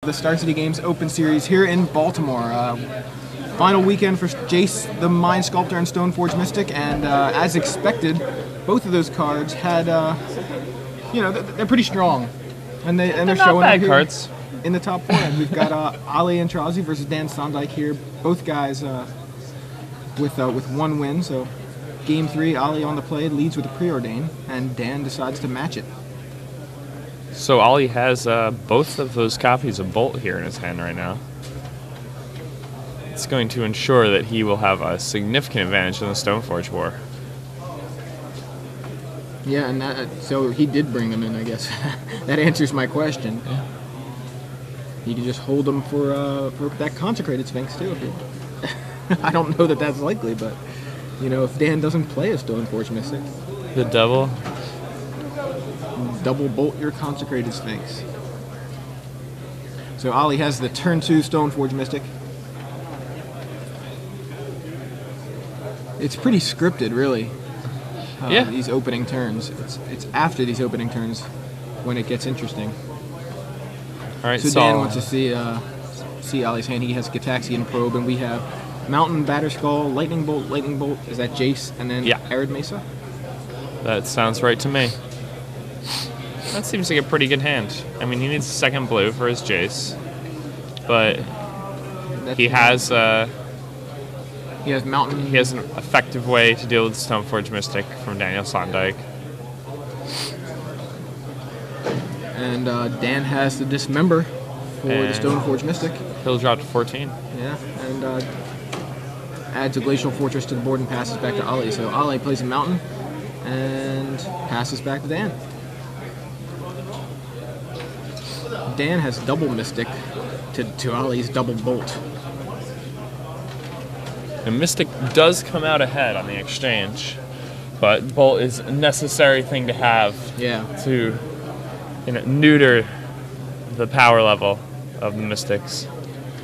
The Star City Games Open Series here in Baltimore. Final weekend for Jace, the Mind Sculptor, and Stoneforge Mystic, and as expected, both of those cards had, they're pretty strong, and they're showing not up bad cards in the top four. And we've got Ali Antrazi versus Dan Sondike here. Both guys with one win. So, Game 3, Ali on the play leads with a preordain, and Dan decides to match it. So Ali has both of those copies of Bolt here in his hand right now. It's going to ensure that he will have a significant advantage in the Stoneforge War. Yeah, and so he did bring them in, I guess. That answers my question. Yeah. He can just hold them for that Consecrated Sphinx, too. I don't know that that's likely, but, if Dan doesn't play a Stoneforge Mystic. The double bolt your Consecrated Sphinx. So Ali has the turn 2 Stoneforge Mystic. It's pretty scripted, really. These opening turns. It's after these opening turns when it gets interesting. All right. So Dan wants to see Ali's hand. He has Gitaxian Probe, and we have Mountain, Batterskull, Lightning Bolt. Is that Jace? And then Arid Mesa? That sounds right to me. That seems like a pretty good hand. I mean, he needs a second blue for his Jace, but he has Mountain. He has an effective way to deal with Stoneforge Mystic from Daniel Sondike. And Dan has the Dismember for the Stoneforge Mystic. He'll drop to 14. Yeah, and adds a Glacial Fortress to the board and passes back to Ali. So Ali plays a Mountain and passes back to Dan. Dan has double Mystic to Ali's double Bolt. And Mystic does come out ahead on the exchange, but Bolt is a necessary thing to have to neuter the power level of the Mystics.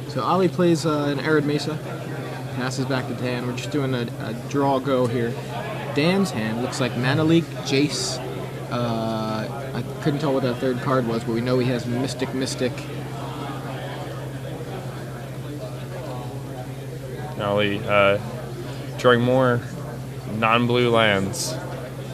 So Ali plays an Arid Mesa, passes back to Dan. We're just doing a draw go here. Dan's hand looks like Mana Leak, Jace. I couldn't tell what that third card was, but we know he has Mystic. Ali drawing more non-blue lands.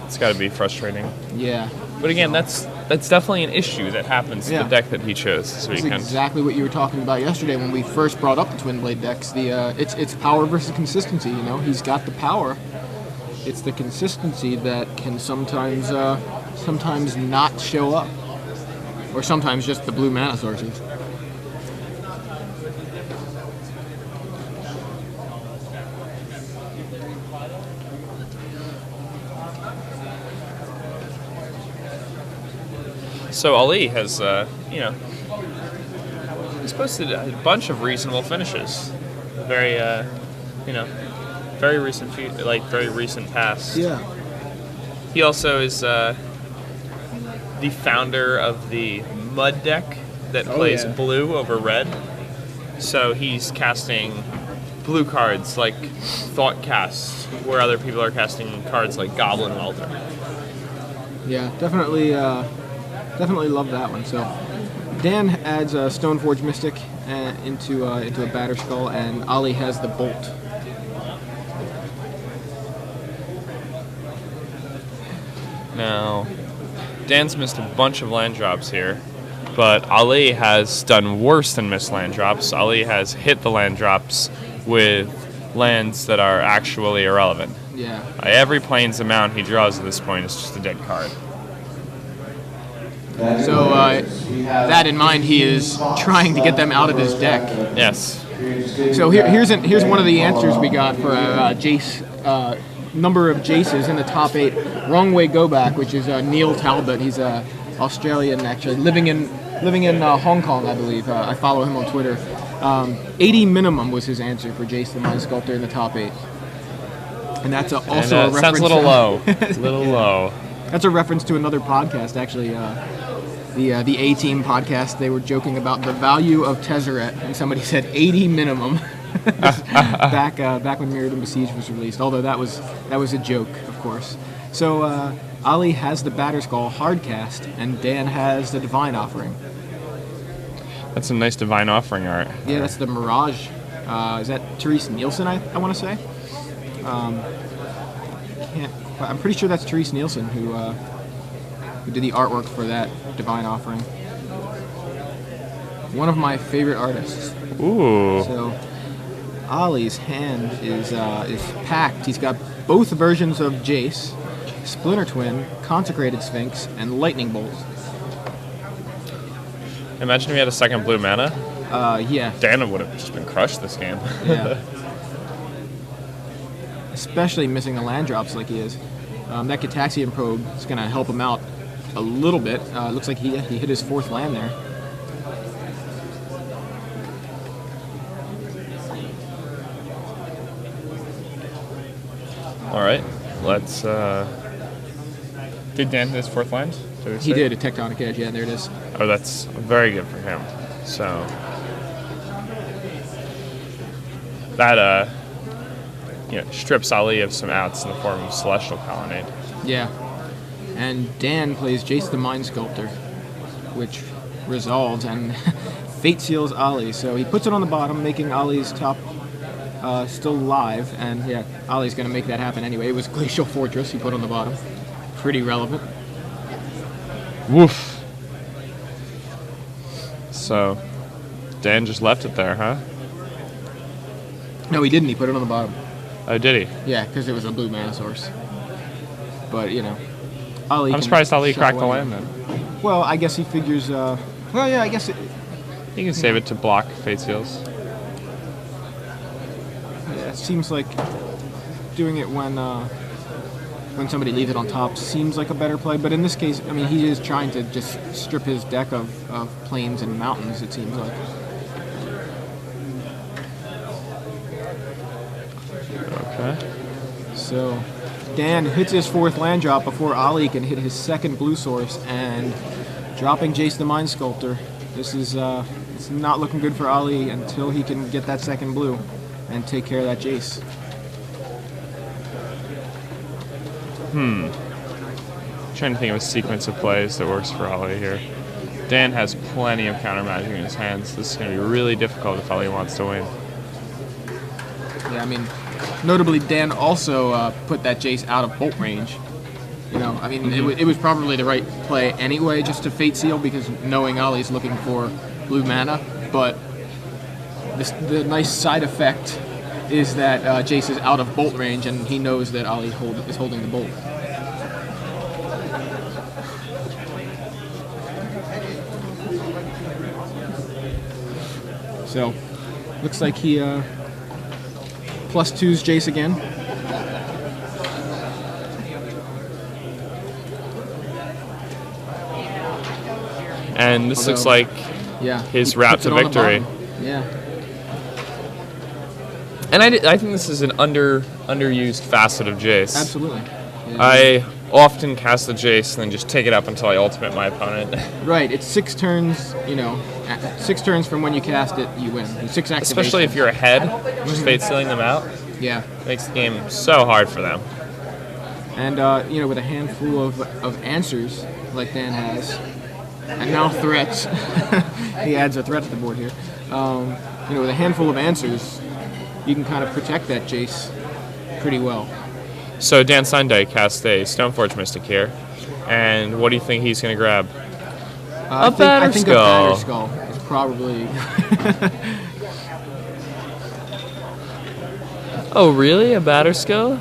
It's got to be frustrating. Yeah. But again, that's definitely an issue that happens in the deck that he chose this weekend. That's exactly what you were talking about yesterday when we first brought up the Twin Blade decks. It's power versus consistency. He's got the power. It's the consistency that can sometimes not show up, or sometimes just the blue mana sources. So Ali has, he's posted a bunch of reasonable finishes. Very, very recent, very recent past. Yeah. He also is the founder of the Mud deck that plays blue over red. So he's casting blue cards like Thought Cast, where other people are casting cards like Goblin Welder. Yeah, definitely love that one. So Dan adds a Stoneforge Mystic into a Batterskull, and Ali has the Bolt. Now, Dan's missed a bunch of land drops here, but Ali has done worse than miss land drops. Ali has hit the land drops with lands that are actually irrelevant. Yeah. Every Plains amount he draws at this point is just a dead card. So, that in mind, he is trying to get them out of his deck. Yes. So here's one of the answers we got for Jace. Number of Jaces in the top 8. Wrong Way Go Back, which is Neil Talbot. He's Australian, actually, living in Hong Kong, I believe. I follow him on Twitter. 80 minimum was his answer for Jace the Mind Sculptor in the top 8. And that's also a reference. Sounds a little low. Low. That's a reference to another podcast, actually. The A-Team podcast. They were joking about the value of Tezzeret, and somebody said 80 minimum. back when Mirrodin Besieged was released. Although that was a joke, of course. So Ali has the Batterskull Hardcast, and Dan has the Divine Offering. That's some nice Divine Offering art. Yeah, that's the Mirage. Is that Therese Nielsen, I want to say? I'm pretty sure that's Therese Nielsen who did the artwork for that Divine Offering. One of my favorite artists. Ooh. So Ollie's hand is packed. He's got both versions of Jace, Splinter Twin, Consecrated Sphinx, and Lightning Bolt. Imagine if he had a second blue mana. Yeah. Dan would have just been crushed this game. Yeah. Especially missing the land drops like he is. That Gitaxian Probe is going to help him out a little bit. Looks like he hit his 4th land there. All right, let's. Did Dan hit his 4th land? He did, a Tectonic Edge. Yeah, there it is. Oh, that's very good for him. So that strips Ali of some outs in the form of Celestial Colonnade. Yeah. And Dan plays Jace the Mind Sculptor, which resolves and Fate Seals Ollie. So he puts it on the bottom, making Ollie's top still live. And yeah, Ollie's going to make that happen anyway. It was Glacial Fortress he put on the bottom. Pretty relevant. Woof. So Dan just left it there, huh? No, he didn't. He put it on the bottom. Oh, did he? Yeah, because it was a blue mana source. But, Ollie. I'm surprised Ali cracked the land then. Well, I guess he figures. Well, yeah, I guess. You can save it to block Fate Seals. Yeah, it seems like doing it when somebody leaves it on top seems like a better play. But in this case, I mean, he is trying to just strip his deck of plains and mountains, it seems like. Okay. So Dan hits his 4th land drop before Ollie can hit his 2nd blue source, and dropping Jace the Mind Sculptor. This is it's not looking good for Ollie until he can get that 2nd blue and take care of that Jace. Trying to think of a sequence of plays that works for Ali here. Dan has plenty of counter magic in his hands. This is going to be really difficult if Ali wants to win. Yeah, I mean, notably Dan also put that Jace out of bolt range. I mean, it was probably the right play anyway, just to Fate Seal, because knowing Ollie's looking for blue mana. But the nice side effect is that Jace is out of bolt range, and he knows that Ollie is holding the bolt. So, looks like he +2s Jace again. And this looks like his route to victory. Yeah. And I think this is an underused facet of Jace. Absolutely. Yeah. I often cast the Jace and then just take it up until I ultimate my opponent. Right. It's 6 turns, 6 turns from when you cast it, you win. 6 activations. Especially if you're ahead, just Fate Sealing them out. Yeah. Makes the game so hard for them. And, with a handful of answers, like Dan has, and now threats. He adds a threat to the board here. With a handful of answers, you can kind of protect that Jace pretty well. So Dan Sondike cast a Stoneforge Mystic here, and what do you think he's going to grab? I think a Batterskull is probably... Oh, really? A Batterskull?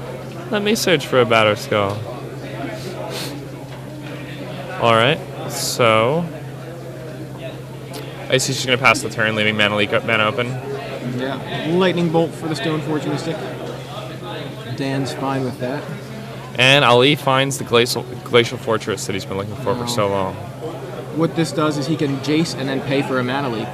Let me search for a Batterskull. Alright, so... I guess he's just going to pass the turn, leaving mana open. Yeah, Lightning Bolt for the Stoneforge Mystic. Dan's fine with that. And Ali finds the Glacial Fortress that he's been looking for so long. What this does is he can Jace and then pay for a mana leak.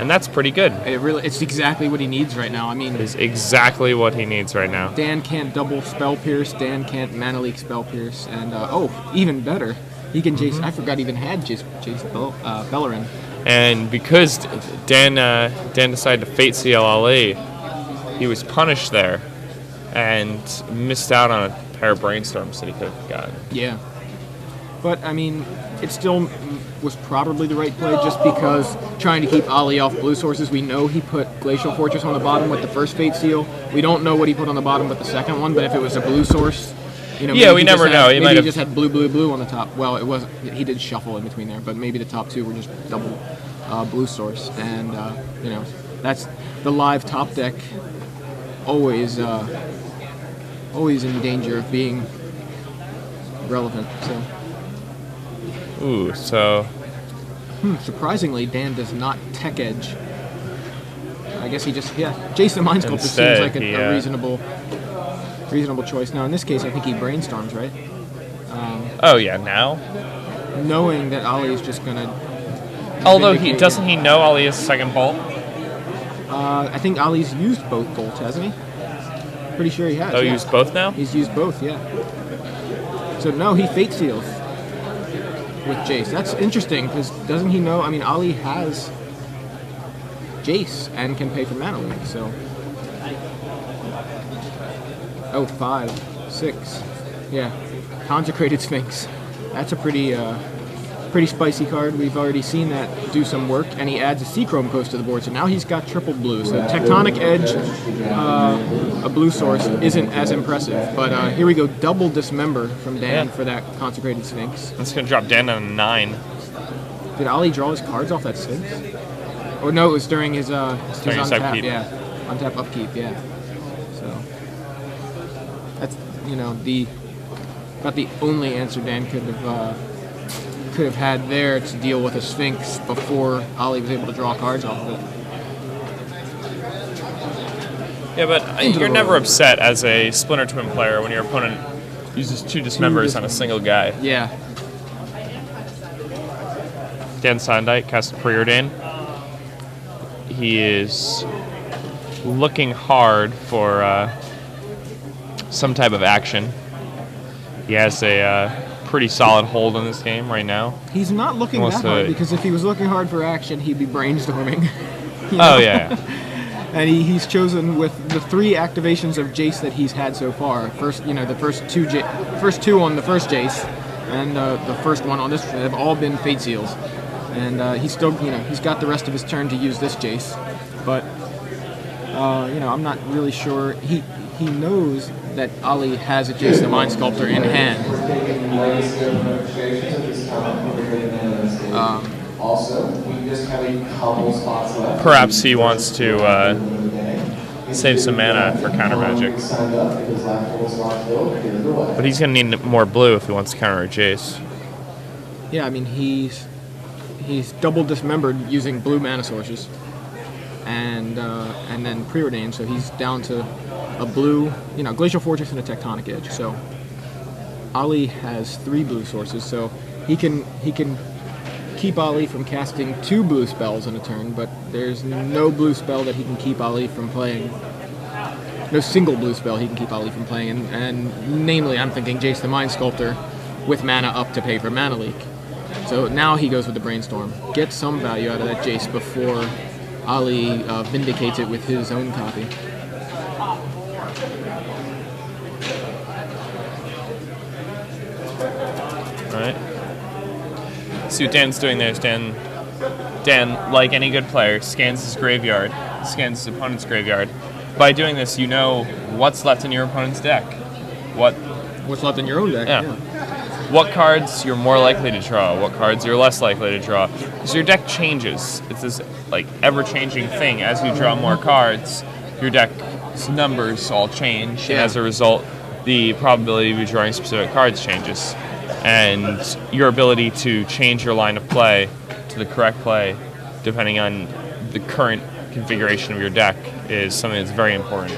And that's pretty good. It's exactly what he needs right now. I mean, it's exactly what he needs right now. Dan can't double Spell Pierce. Dan can't mana leak Spell Pierce. And even better, he can Jace. I forgot he even had Jace Bellerin. And because Dan decided to Fate Seal Ali, he was punished there and missed out on a pair of Brainstorms that he could have gotten. Yeah. But, I mean, it still was probably the right play, just because trying to keep Ali off blue sources. We know he put Glacial Fortress on the bottom with the first Fate Seal. We don't know what he put on the bottom with the second one, but if it was a blue source, you know, Yeah, we never know. Maybe he just had blue, blue, blue on the top. Well, it wasn't. He did shuffle in between there, but maybe the top two were just double blue source, and you know, that's the live top deck. Always in danger of being relevant. So. Ooh, so. Surprisingly, Dan does not tech edge. I guess he just Jason Mind Sculptor Instead, seems like a reasonable choice. Now in this case, I think he brainstorms, right? Oh yeah, now. Knowing that Ali is just gonna. Although doesn't he know Ali is second bolt? I think Ali's used both bolts, hasn't he? Pretty sure he has. Oh, used both now? He's used both, yeah. So no, he Fate Seals with Jace. That's interesting, because doesn't he know? I mean, Ali has Jace and can pay for Mana Leak, so. Oh, 5, 6. Yeah. Consecrated Sphinx. That's a pretty spicy card. We've already seen that do some work, and he adds a Seachrome Coast to the board, so now he's got triple blue. So Tectonic Edge, a blue source, isn't as impressive. But here we go, double Dismember from Dan for that Consecrated Sphinx. That's going to drop Dan on a 9. Did Ali draw his cards off that Sphinx? Or no, it was during his untap, upkeep. yeah. Untap upkeep, yeah. So that's, you know, about the only answer Dan could have had there to deal with a Sphinx before Ali was able to draw cards off of it. Yeah, but you're never upset as a Splinter Twin player when your opponent uses 2 Dismembers on a single guy. Yeah. Dan Sondike casts Preordain. He is looking hard for some type of action. He has a pretty solid hold on this game right now. He's not looking that hard, because if he was looking hard for action, he'd be brainstorming. Oh, yeah. And he's chosen with the 3 activations of Jace that he's had so far. First, you know, the first two on the first Jace, and the first one on this have all been Fate Seals. And he's still, you know, he's got the rest of his turn to use this Jace, but you know, I'm not really sure. He knows that Ali has a Jace the Mind Sculptor in hand. Perhaps he wants to save some mana for counter magic. But he's going to need more blue if he wants to counter a Jace. Yeah, I mean, he's double dismembered using blue mana sources, and then Preordained, so he's down to a blue, you know, Glacial Fortress and a Tectonic Edge. So Ali has 3 blue sources, so he can keep Ali from casting 2 blue spells in a turn, but there's no blue spell that he can keep Ali from playing. No single blue spell he can keep Ali from playing, and namely, I'm thinking Jace the Mind Sculptor with mana up to pay for Mana Leak. So now he goes with the Brainstorm. Get some value out of that Jace before Ali vindicates it with his own copy. Alright. See what Dan's doing there is Dan, like any good player, scans his graveyard, scans his opponent's graveyard. By doing this, you know what's left in your opponent's deck. What's left in your own deck, yeah. What cards you're more likely to draw, what cards you're less likely to draw. Because your deck changes. It's this like ever-changing thing. As you draw more cards, your deck's numbers all change, and as a result, the probability of you drawing specific cards changes. And your ability to change your line of play to the correct play, depending on the current configuration of your deck, is something that's very important.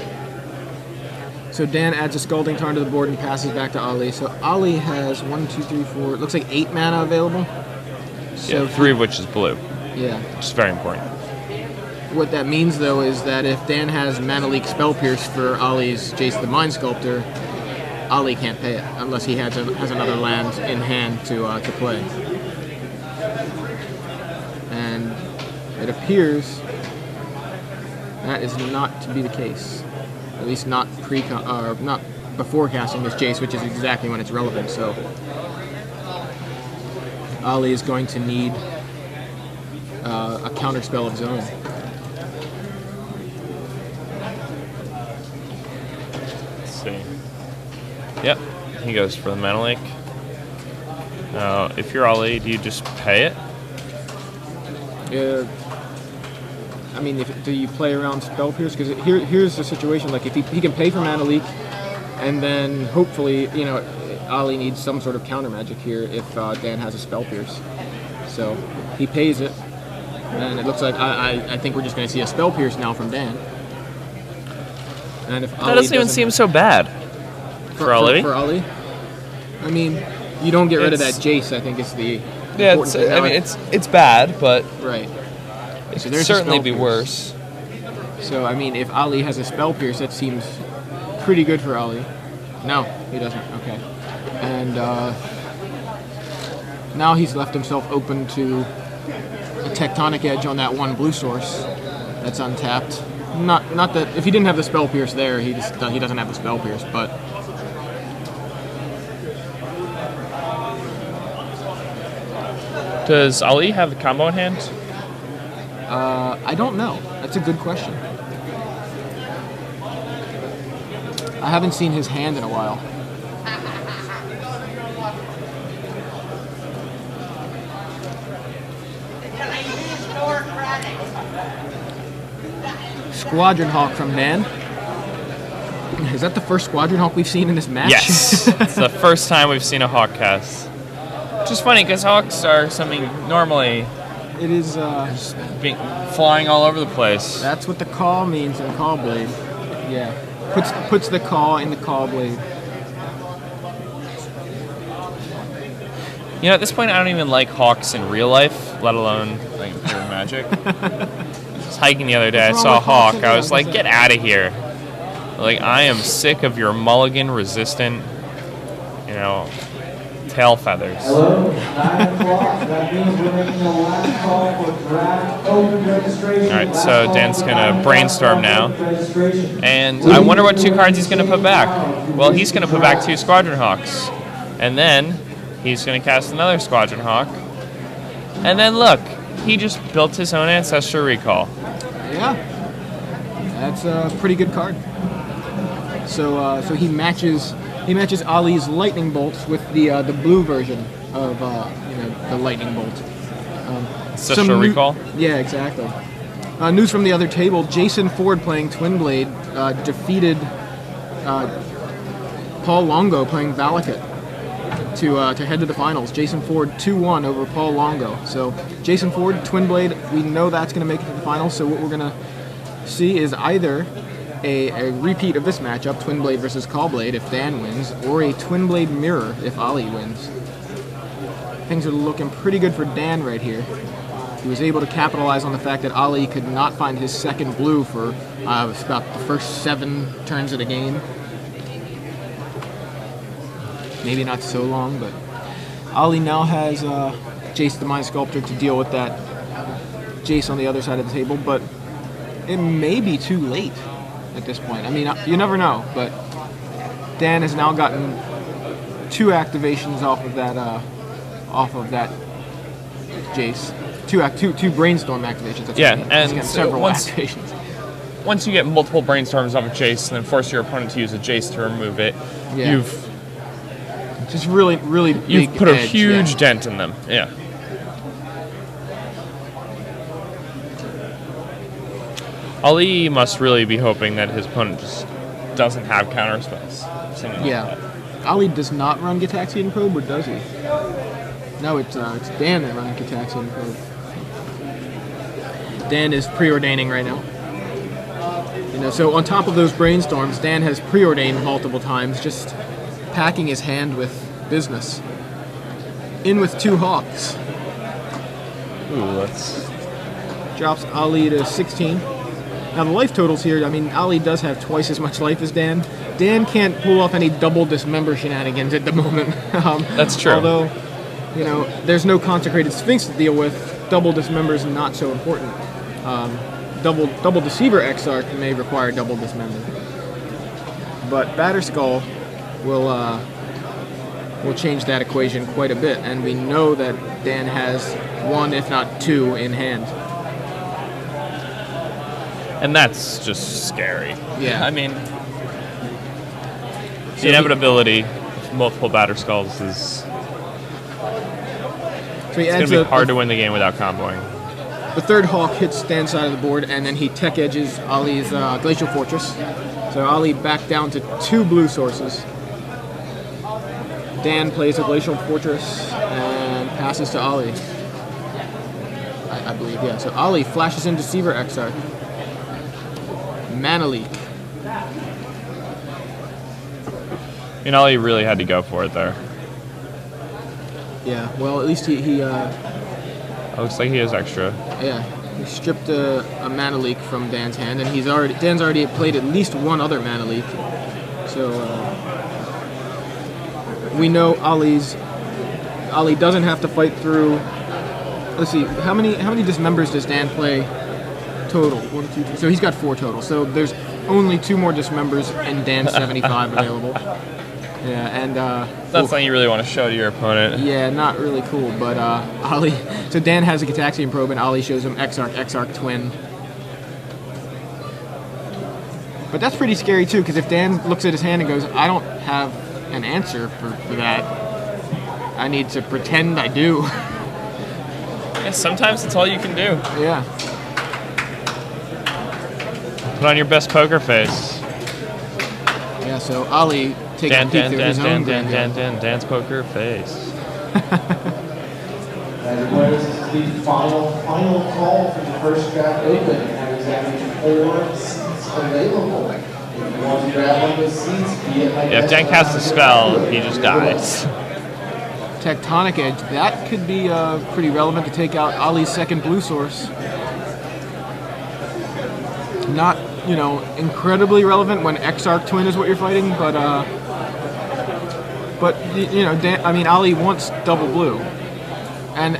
So Dan adds a Scalding Tarn to the board and passes back to Ali. So Ali has 1, 2, 3, 4. It looks like 8 mana available. So yeah, 3 of which is blue. Yeah, which is very important. What that means, though, is that if Dan has Mana Leak Spell Pierce for Ali's Jace the Mind Sculptor, Ali can't pay it unless he has another land in hand to play. And it appears that is not to be the case. At least not not before casting this Jace, which is exactly when it's relevant. So Ali is going to need a counterspell of his own. Let's see. Yep, he goes for the Mana Lake. If you're Ali, do you just pay it? I mean, do you play around Spell Pierce? Because here's the situation. Like, if he can pay for Mana Leak, and then hopefully, Ali needs some sort of counter magic here if Dan has a Spell Pierce. So he pays it, and it looks like I think we're just going to see a Spell Pierce now from Dan. And if that doesn't even seem so bad for Ali. For Ali, I mean, you don't get rid of that Jace. I think is the it's bad, but right. It could certainly be worse. So I mean, if Ali has a Spell Pierce, that seems pretty good for Ali. No, he doesn't. Okay, and now he's left himself open to a Tectonic Edge on that one blue source that's untapped. Not that if he didn't have the Spell Pierce there, he doesn't have the Spell Pierce, but. Does Ali have the combo in hand? I don't know. That's a good question. I haven't seen his hand in a while. Squadron Hawk from Dan. Is that the first Squadron Hawk we've seen in this match? Yes. It's the first time we've seen a Hawk cast. Which is funny because Hawks are something normally... It is just flying all over the place. That's what the call means in Call Blade. Yeah. Puts the call in the Call Blade. At this point I don't even like Hawks in real life, let alone like pure Magic. Just hiking the other day, I saw a Hawk. I was like, get out of here. Like, I am sick of your mulligan resistant, tail feathers. Hello, 9 o'clock. That means we're making the last call for draft open registration. Alright, so Dan's gonna brainstorm now. And I wonder what 2 cards he's gonna put back. Well, he's gonna put back 2 Squadron Hawks. And then he's gonna cast another Squadron Hawk. And then look, he just built his own Ancestral Recall. Yeah. That's a pretty good card. So he matches Ali's Lightning Bolts with the blue version of the Lightning Bolt. Ancestral Recall? Yeah, exactly. News from the other table: Jason Ford playing Twin Blade defeated Paul Longo playing Valakut to head to the finals. Jason Ford 2-1 over Paul Longo. So Jason Ford, Twin Blade, we know that's going to make it to the finals. So what we're going to see is either a repeat of this matchup, Twin Blade versus Call Blade, if Dan wins, or a Twin Blade mirror if Ali wins. Things are looking pretty good for Dan right here. He was able to capitalize on the fact that Ali could not find his second blue for about the first 7 turns of the game. Maybe not so long, but Ali now has Jace the Mind Sculptor to deal with that Jace on the other side of the table, but it may be too late at this point. I mean, you never know, but Dan has now gotten 2 activations off of that Jace. Two brainstorm activations. That's Yeah, right. and several once activations. Once you get multiple brainstorms off of Jace and then force your opponent to use a Jace to remove it, Yeah. you've Just really big put a edge, huge yeah. dent in them. Yeah. Ali must really be hoping that his opponent just doesn't have counter spells. Something like that. Ali does not run Gitaxian Probe, or does he? No, it's Dan that runs Gitaxian Probe. Dan is preordaining right now. So on top of those brainstorms, Dan has preordained multiple times, just packing his hand with business. In with 2 Hawks. Ooh, let's... Drops Ali to 16. Now the life totals here, I mean, Ali does have twice as much life as Dan. Dan can't pull off any double dismember shenanigans at the moment. That's true. Although, there's no Consecrated Sphinx to deal with, double dismember is not so important. Double Deceiver Exarch may require double dismember. But Batterskull will will change that equation quite a bit. And we know that Dan has one, if not two, in hand. And that's just scary. Yeah. I mean, the inevitability of multiple batter skulls is So he it's adds going to be hard to win the game without comboing. the third hawk hits Dan's side of the board, and then he tech edges Ali's Glacial Fortress. So Ali back down to 2 blue sources. Dan plays a Glacial Fortress and passes to Ali. I believe, yeah. So Ali flashes in Deceiver Exarch. Mana Leak. You know, he really had to go for it there. Yeah, well, at least he It looks like he has extra. yeah, he stripped a Mana Leak from Dan's hand, and Dan's already played at least one other Mana Leak. So we know Ali doesn't have to fight through. Let's see, how many dismembers does Dan play total? 1, 2, 3. So he's got 4 total. So there's only 2 more dismembers in Dan's 75 available. Yeah, and That's something you really want to show to your opponent. yeah, not really cool. But Ali, so Dan has a Gitaxian Probe, and Ali shows him Exarch Twin. But that's pretty scary too, because if Dan looks at his hand and goes, "I don't have an answer for that. I need to pretend I do." Yeah, sometimes it's all you can do. Yeah. Put on your best poker face. Yeah, so Ali takes a peek through his own graveyard. Dan's poker face. And boys, this is the final call for the first draft open. And exactly 4 seats available. If you want to grab one of those seats, be it like Yeah, if Dan casts a spell, he just dies. Tectonic Edge, that could be pretty relevant to take out Ali's second blue source. Not, incredibly relevant when Exarch Twin is what you're fighting, but Ali wants double blue, and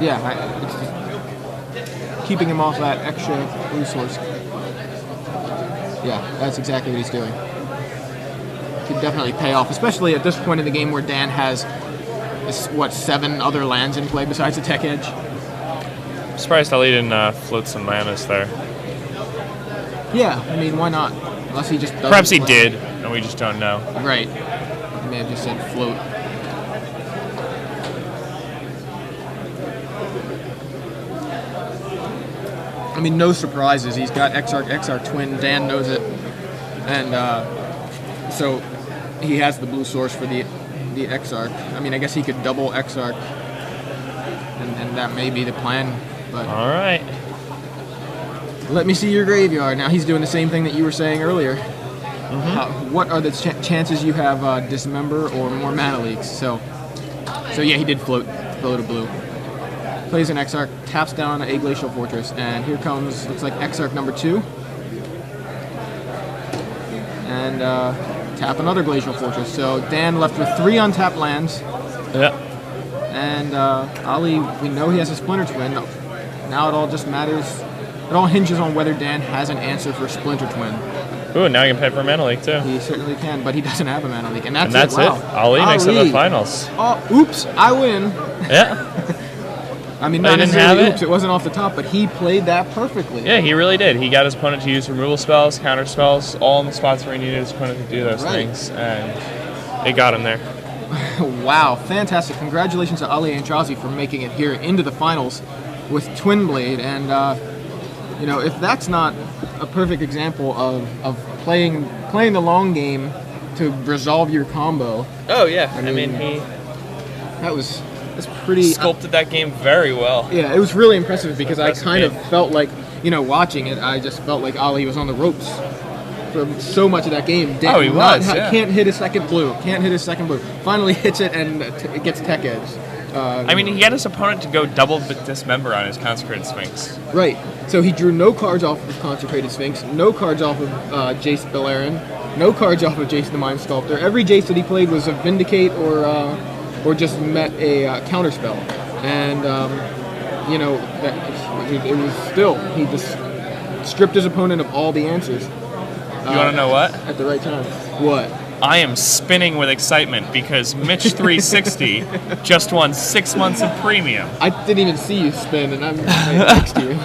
it's just keeping him off that extra blue source. Yeah, that's exactly what he's doing. Could definitely pay off, especially at this point in the game where Dan has 7 other lands in play besides the Tech Edge. I'm surprised Ali didn't float some manas there. Yeah, I mean, why not? Unless he just doesn't Perhaps he play. did, and we just don't know. Right. He may have just said float. I mean, no surprises. He's got Exarch Twin. Dan knows it, and so he has the blue source for the Exarch. I mean, I guess he could double Exarch, and that may be the plan. But All right. let me see your graveyard. Now he's doing the same thing that you were saying earlier. What are the chances you have dismember or more mana leaks? So yeah, he did float a blue. Plays an Exarch, taps down a Glacial Fortress, and here comes, looks like Exarch number 2. And tap another Glacial Fortress. So Dan left with 3 untapped lands. Yeah. And Ali, we know he has a Splinter Twin. Now it all just matters. It all hinges on whether Dan has an answer for Splinter Twin. Ooh, now you can pay for a mana leak too. He certainly can, but he doesn't have a mana leak, and that's, And that's it. Wow. it. Ali makes it to the finals. Oh, oops! I win. Yeah. I mean, Oh, not you didn't necessarily have it? oops. It wasn't off the top, but he played that perfectly. Yeah, he really did. He got his opponent to use removal spells, counter spells, all in the spots where he needed his opponent to do those Right. things, and it got him there. Wow, fantastic! Congratulations to Ali Antrazi for making it here into the finals with Twin Blade, and if that's not a perfect example of playing the long game to resolve your combo, Oh yeah, I mean, mean that's pretty. sculpted that game very well. Yeah, it was really impressive because I Impressive kind of game. felt like, watching it, I just felt like Ali was on the ropes for so much of that game. Oh, he was, yeah. Can't hit his second blue. Finally hits it and it gets Tech Edge. I mean, he got his opponent to go double dismember on his Consecrated Sphinx. Right. So he drew no cards off of Consecrated Sphinx, no cards off of Jace Beleren, no cards off of Jace the Mind Sculptor. Every Jace that he played was a Vindicate or just met a counterspell. And, it was still, he just stripped his opponent of all the answers. You want to know what? At the right time. What? I am spinning with excitement because Mitch 360 just won 6 months of premium. I didn't even see you spin, and I'm right next to you.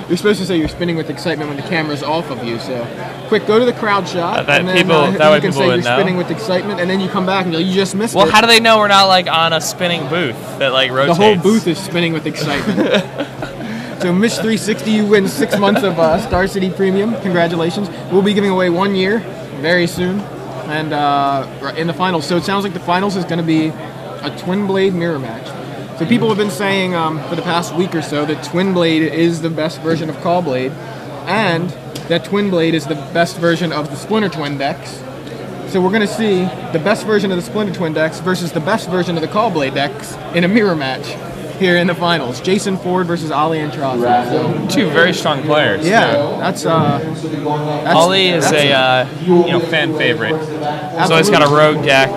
You're supposed to say you're spinning with excitement when the camera's off of you. So, quick, go to the crowd shot. That and then, people, that you way can people say would you're know. spinning with excitement, and then you come back and you just missed it. Well, how do they know we're not like on a spinning booth that like rotates? The whole booth is spinning with excitement. So, Mitch 360, you win 6 months of Star City Premium. Congratulations. We'll be giving away 1 year very soon, and in the finals. So it sounds like the finals is going to be a twin blade mirror match. So people have been saying for the past week or so that Twin Blade is the best version of Call Blade, and that Twin Blade is the best version of the Splinter Twin decks. So we're going to see the best version of the Splinter Twin decks versus the best version of the Call Blade decks in a mirror match here in the finals. Jason Ford versus Ali Antrazi. So, 2 very strong players. yeah, that's Ali is a fan favorite. So he's got a rogue deck,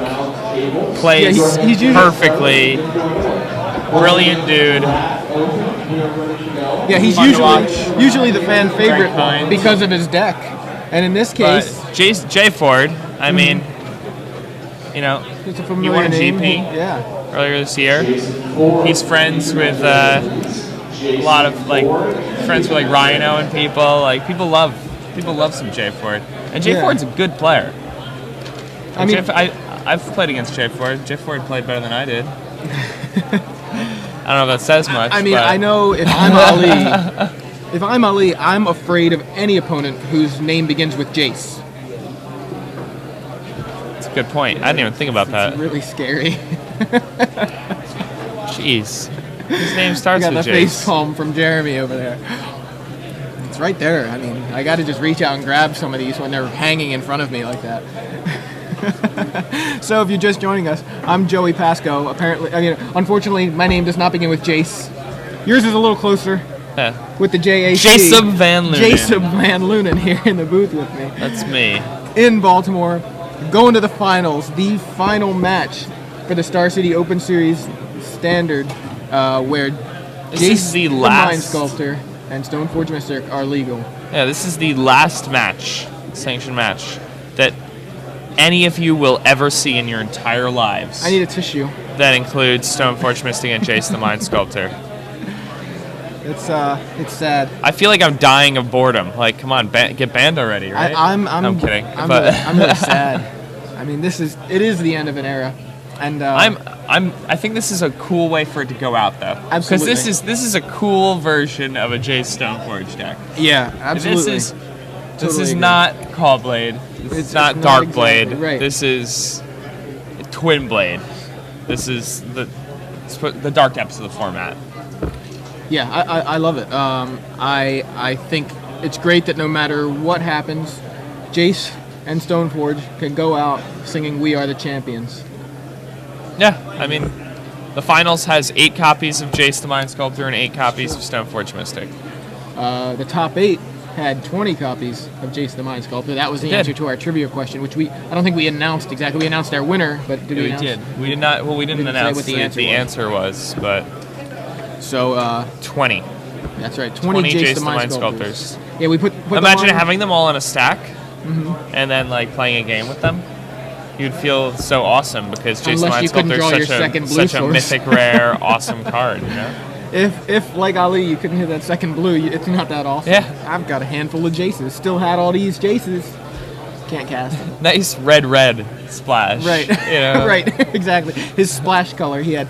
plays Yeah, he's usually- perfectly, brilliant dude. Yeah, he's Fun to usually the fan favorite kind. because of his deck, and in this But case, Jay Ford, I mean, it's a he familiar won a name. GP Yeah, earlier this year. He's friends with a lot of friends with like Rhino and people. Like people love some Jay Ford, and Jay Yeah. Ford's a good player. I mean, I've played against Jay Ford. Jay Ford played better than I did. I don't know if that says much. I mean, but I know if I'm Ali, I'm afraid of any opponent whose name begins with Jace. it's a good point. I didn't even think about that. It's really scary. Jeez, his name I starts got the with face Jace. palm from Jeremy over there. It's right there. I mean, I got to just reach out and grab some of these when they're hanging in front of me like that. So if you're just joining us, I'm Joey Pasco. Unfortunately, my name does not begin with Jace. Yours is a little closer Yeah. with the JAC. Jason Van Lunen. Jason Van Lunen here in the booth with me. That's me. In Baltimore, going to the finals, the final match for the Star City Open Series Standard, where This Jace is the Mind last. Sculptor and Stoneforge Mystic are legal. Yeah, this is the last match, sanctioned match, that any of you will ever see in your entire lives. I need a tissue. That includes Stoneforge Mystic and Jace the Mind Sculptor. It's sad. I feel like I'm dying of boredom. Like, come on, get banned already, right? I'm kidding. I'm but really sad. I mean, it is the end of an era, and I think this is a cool way for it to go out, though. Absolutely. Because this is a cool version of a Jace Stoneforge deck. yeah, absolutely. This Totally is agree. not Call Blade. This It's is not not Dark exactly Blade. right. This is Twin Blade. This is the dark depths of the format. Yeah, I love it. I think it's great that no matter what happens, Jace and Stoneforge can go out singing "We Are the Champions." Yeah, I mean, the finals has 8 copies of Jace the Mind Sculptor and 8 copies of Stoneforge Mystic. The top 8 had 20 copies of Jace the Mind Sculptor. That was the did. answer to our trivia question, which I don't think we announced exactly. We announced our winner, but did we announce? did. We did not. Well, we didn't Didn't say announce what what the answer was, but So 20. that's right, 20 Jace the Mind Sculptors. Yeah, we put Imagine them on, having them all in a stack, and then like playing a game with them. You'd feel so awesome because Jace the Unless Mind you couldn't Sculptor draw is your second blue such a source. mythic, rare, awesome card. You know. If like Ali, you couldn't hit that second blue, it's not that awesome. Yeah. I've got a handful of Jaces. Still had all these Jaces. Can't cast. Nice red splash. Right. You know? Right. Exactly. His splash color. He had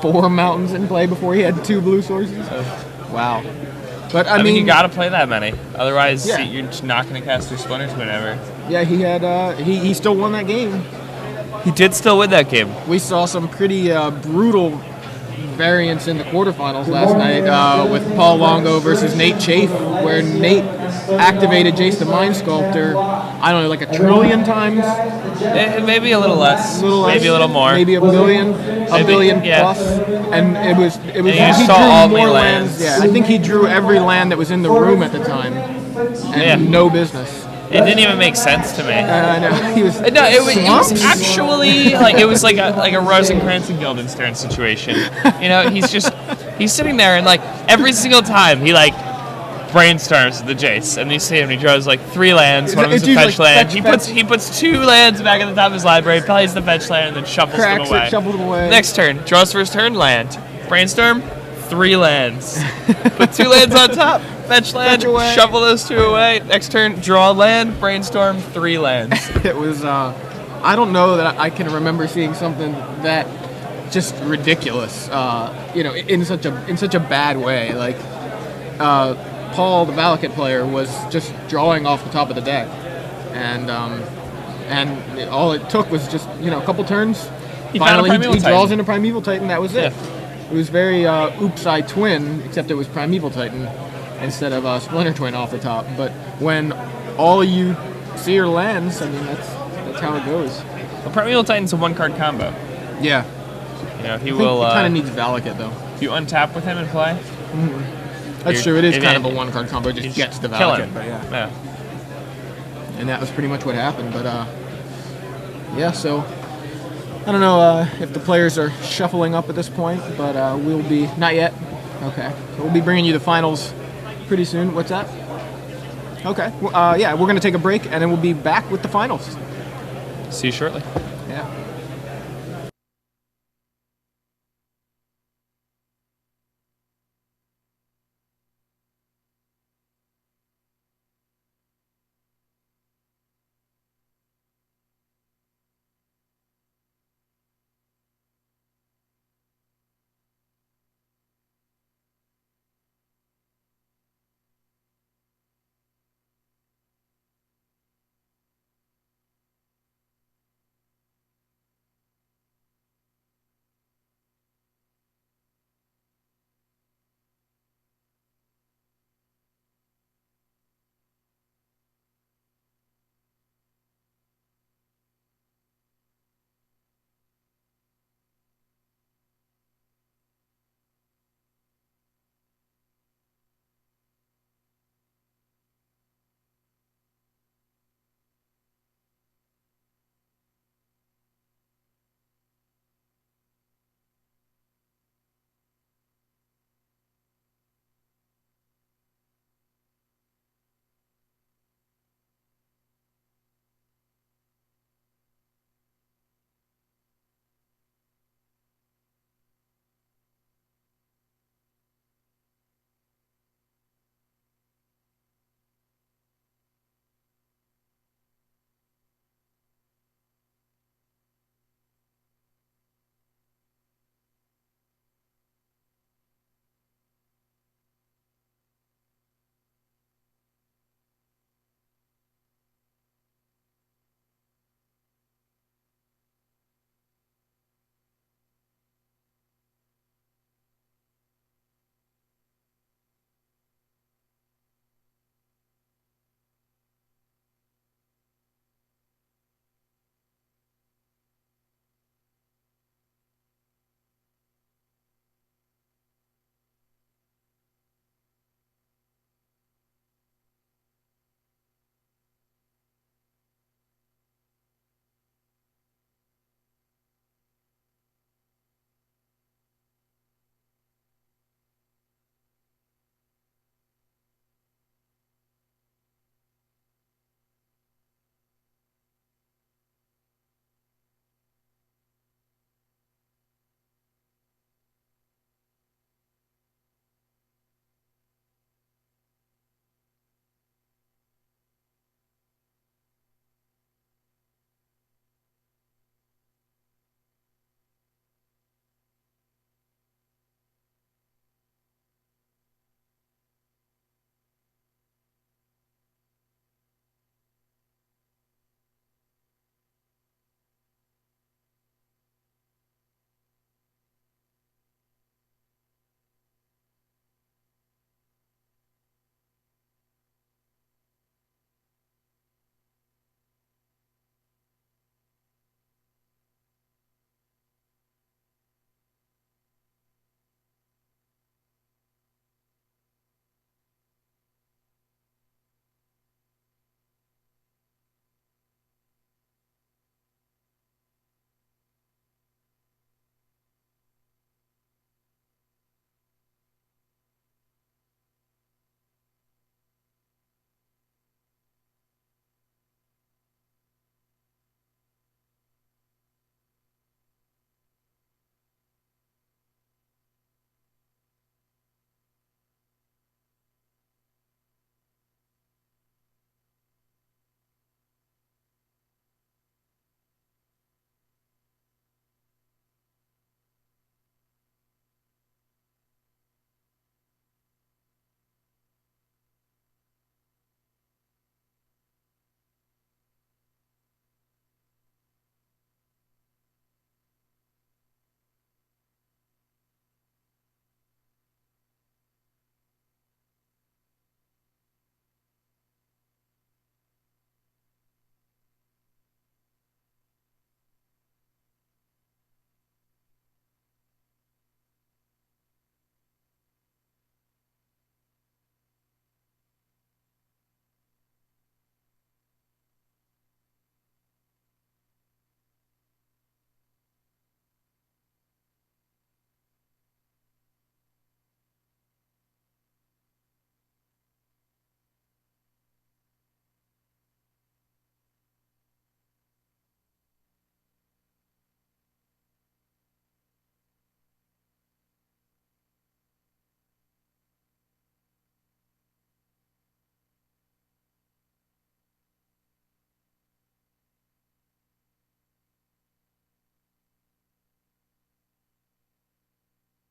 4 mountains in play before he had 2 blue sources. Wow. But I mean, mean you gotta play that many. Otherwise, Yeah. you're just not gonna cast your Splinter Twin ever. yeah, he had he still won that game. He did still win that game. We saw some pretty brutal variants in the quarterfinals last night with Paul Longo versus Nate Chafe, where Nate activated Jace the Mind Sculptor, I don't know, like 1 trillion times? Maybe a little less. Maybe a little more. Maybe a billion yeah. plus. And it was you he just drew saw all the more lands. Yeah, I think he drew every land that was in the room at the time. And Yeah. no business. It didn't even make sense to me. I know. He was No, it was Swamps? actually like it was like a Rosencrantz and Guildenstern situation. You know, he's sitting there and like every single time he like brainstorms the Jace, and you see him. He draws like 3 lands. One of them's It's a fetch usually land. fetch. He puts 2 lands back at the top of his library, plays the fetch land, and then shuffles Cracks them away. it, shuffles them away. Next turn, draws first turn, land. Brainstorm, 3 lands. Put 2 lands on top. Fetch land, away. shuffle those 2 away. Next turn, draw land. Brainstorm, 3 lands. It was. I don't know that I can remember seeing something that just ridiculous. In such a bad way. Like Paul, the Valakut player, was just drawing off the top of the deck, and all it took was just a couple turns. Finally, he draws into Primeval Titan. That was it. It was very Oops, I Twin, except it was Primeval Titan instead of Splinter Twin off the top. But when all you see are lands, I mean that's how it goes. Well, Primeval Titan's a 1-card combo. Yeah. He will. He kind of needs Valakut though. If you untap with him and play. That's true. It is kind of a 1-card combo. It just gets the kill Valakut. him. But Yeah. and that was pretty much what happened. But so I don't know if the players are shuffling up at this point, but we'll be not yet. Okay, so we'll be bringing you the finals pretty soon. What's that? Okay, we're gonna take a break and then we'll be back with the finals. See you shortly.